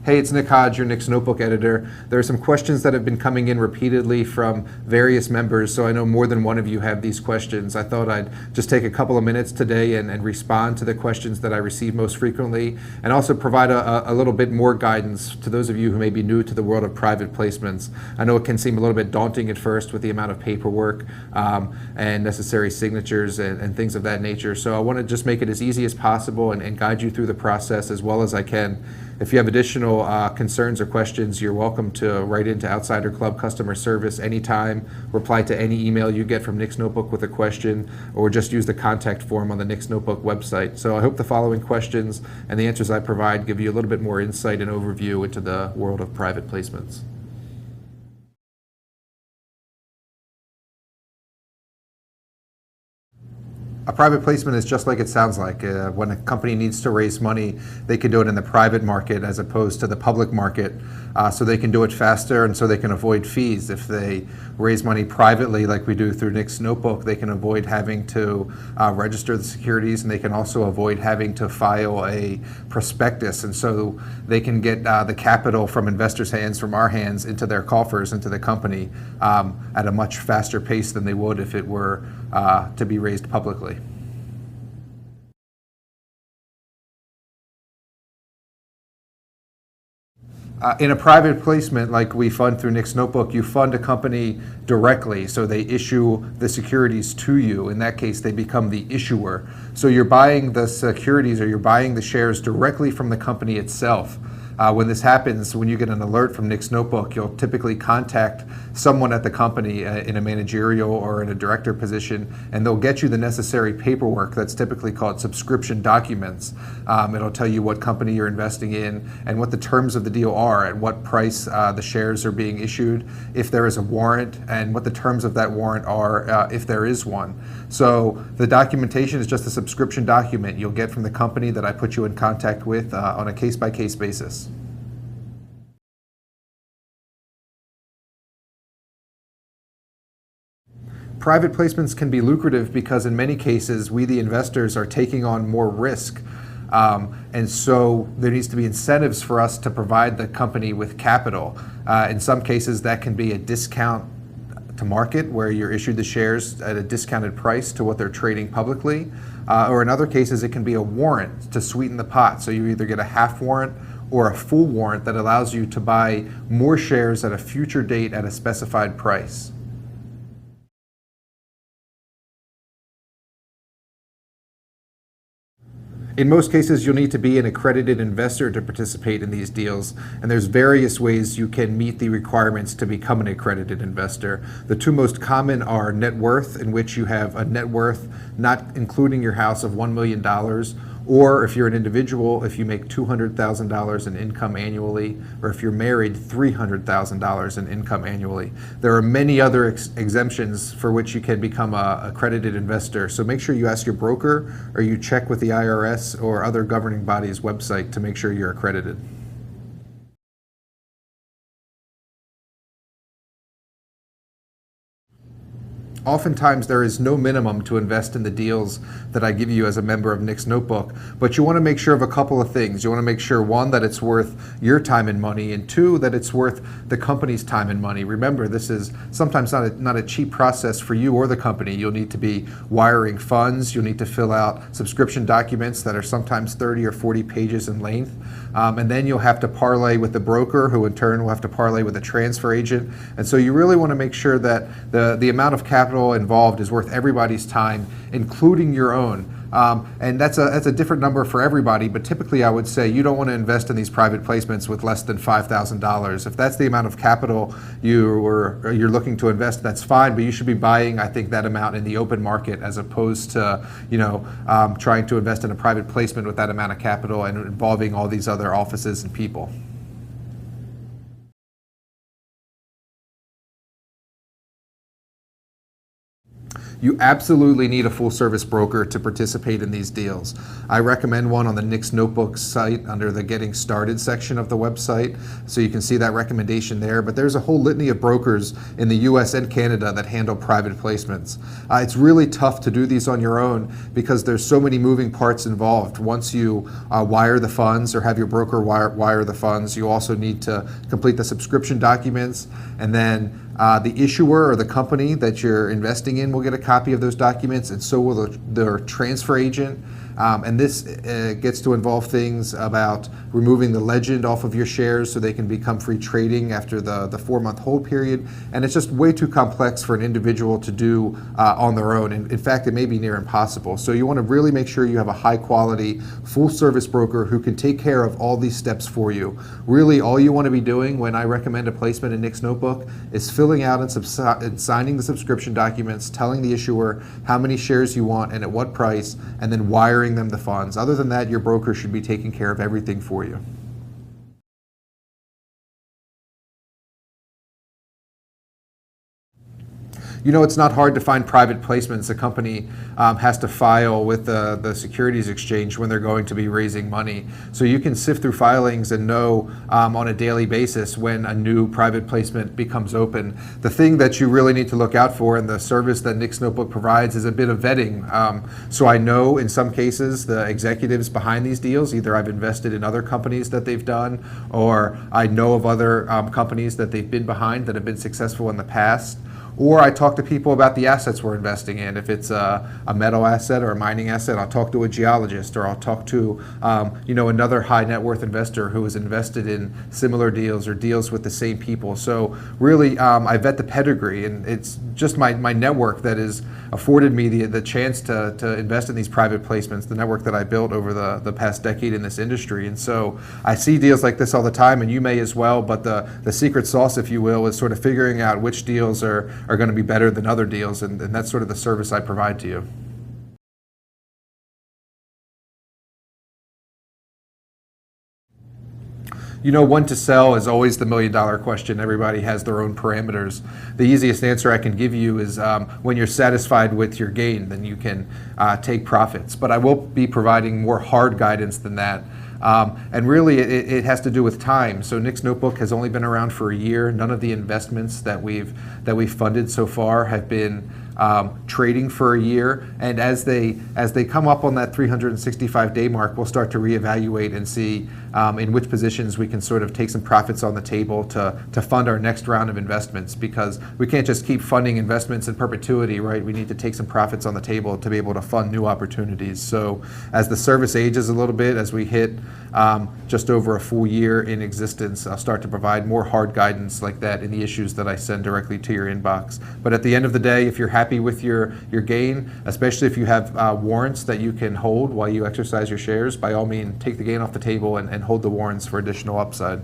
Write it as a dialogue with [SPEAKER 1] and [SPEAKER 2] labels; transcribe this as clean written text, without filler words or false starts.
[SPEAKER 1] Hey, it's Nick Hodge, your Nick's Notebook editor. There are some questions that have been coming in repeatedly from various members, so I know more than one of you have these questions. I thought I'd just take a couple of minutes today and respond to the questions that I receive most frequently, and also provide a little bit more guidance to those of you who may be new to the world of private placements. I know it can seem a little bit daunting at first with the amount of paperwork and necessary signatures and things of that nature, so I want to just make it as easy as possible and guide you through the process as well as I can. If you have additional concerns or questions, you're welcome to write into Outsider Club customer service anytime, reply to any email you get from Nick's Notebook with a question, or just use the contact form on the Nick's Notebook website. So I hope the following questions and the answers I provide give you a little bit more insight and overview into the world of private placements. A private placement is just like it sounds like. When a company needs to raise money, they can do it in the private market as opposed to the public market, so they can do it faster and so they can avoid fees. If they raise money privately like we do through Nick's Notebook, they can avoid having to register the securities, and they can also avoid having to file a prospectus, and so they can get the capital from investors' hands, from our hands, into their coffers, into the company at a much faster pace than they would if it were to be raised publicly. In a private placement like we fund through Nick's Notebook, you fund a company directly, so they issue the securities to you. In that case, they become the issuer. So you're buying the securities or you're buying the shares directly from the company itself. When this happens, when you get an alert from Nick's Notebook, you'll typically contact someone at the company in a managerial or in a director position, and they'll get you the necessary paperwork that's typically called subscription documents. It'll tell you what company you're investing in and what the terms of the deal are, at what price the shares are being issued, if there is a warrant, and what the terms of that warrant are if there is one. So the documentation is just a subscription document you'll get from the company that I put you in contact with on a case-by-case basis. Private placements can be lucrative because in many cases we, the investors, are taking on more risk. And so there needs to be incentives for us to provide the company with capital. In some cases that can be a discount to market, where you're issued the shares at a discounted price to what they're trading publicly. Or in other cases it can be a warrant to sweeten the pot. So you either get a half warrant or a full warrant that allows you to buy more shares at a future date at a specified price. In most cases, you'll need to be an accredited investor to participate in these deals, and there's various ways you can meet the requirements to become an accredited investor. The two most common are net worth, in which you have a net worth not including your house of $1 million, or if you're an individual, if you make $200,000 in income annually, or if you're married, $300,000 in income annually. There are many other exemptions for which you can become an accredited investor, so make sure you ask your broker or you check with the IRS or other governing body's website to make sure you're accredited. Oftentimes there is no minimum to invest in the deals that I give you as a member of Nick's Notebook, but you want to make sure of a couple of things. You want to make sure, one, that it's worth your time and money, and two, that it's worth the company's time and money. Remember, this is sometimes not a cheap process for you or the company. You'll need to be wiring funds, you'll need to fill out subscription documents that are sometimes 30 or 40 pages in length, and then you'll have to parlay with the broker, who in turn will have to parlay with a transfer agent. And so you really want to make sure that the amount of capital involved is worth everybody's time, including your own. And that's a different number for everybody, but typically I would say you don't want to invest in these private placements with less than $5,000. If that's the amount of capital you're looking to invest, that's fine, but you should be buying, I think, that amount in the open market as opposed to trying to invest in a private placement with that amount of capital and involving all these other offices and people. You absolutely need a full-service broker to participate in these deals. I recommend one on the Nick's Notebooks site under the Getting Started section of the website, so you can see that recommendation there. But there's a whole litany of brokers in the US and Canada that handle private placements. It's really tough to do these on your own because there's so many moving parts involved. Once you wire the funds or have your broker wire the funds, you also need to complete the subscription documents, and then the issuer or the company that you're investing in will get a copy of those documents, and so will their transfer agent. And this gets to involve things about removing the legend off of your shares so they can become free trading after the 4-month hold period. And it's just way too complex for an individual to do on their own. In fact, it may be near impossible. So you want to really make sure you have a high quality, full service broker who can take care of all these steps for you. Really, all you want to be doing when I recommend a placement in Nick's Notebook is filling out and signing the subscription documents, telling the issuer how many shares you want and at what price, and then wiring them the funds. Other than that, your broker should be taking care of everything for you. You know, it's not hard to find private placements. A company has to file with the Securities Exchange when they're going to be raising money. So you can sift through filings and know on a daily basis when a new private placement becomes open. The thing that you really need to look out for, and the service that Nick's Notebook provides, is a bit of vetting. So I know in some cases the executives behind these deals, either I've invested in other companies that they've done, or I know of other companies that they've been behind that have been successful in the past. Or I talk to people about the assets we're investing in. If it's a metal asset or a mining asset, I'll talk to a geologist, or I'll talk to another high net worth investor who has invested in similar deals or deals with the same people. So really, I vet the pedigree, and it's just my network that has afforded me the chance to invest in these private placements, the network that I built over the past decade in this industry. And so I see deals like this all the time, and you may as well, but the secret sauce, if you will, is sort of figuring out which deals are going to be better than other deals, and that's sort of the service I provide to you. You know, when to sell is always the million-dollar question. Everybody has their own parameters. The easiest answer I can give you is when you're satisfied with your gain, then you can take profits. But I will be providing more hard guidance than that. And really, it has to do with time. So Nick's Notebook has only been around for a year. None of the investments that we've funded so far have been trading for a year. And as they come up on that 365-day mark, we'll start to reevaluate and see in which positions we can sort of take some profits on the table to fund our next round of investments, because we can't just keep funding investments in perpetuity, right? We need to take some profits on the table to be able to fund new opportunities. So as the service ages a little bit, as we hit just over a full year in existence, I'll start to provide more hard guidance like that in the issues that I send directly to your inbox. But at the end of the day, if you're happy with your gain, especially if you have warrants that you can hold while you exercise your shares, by all means, take the gain off the table and hold the warrants for additional upside.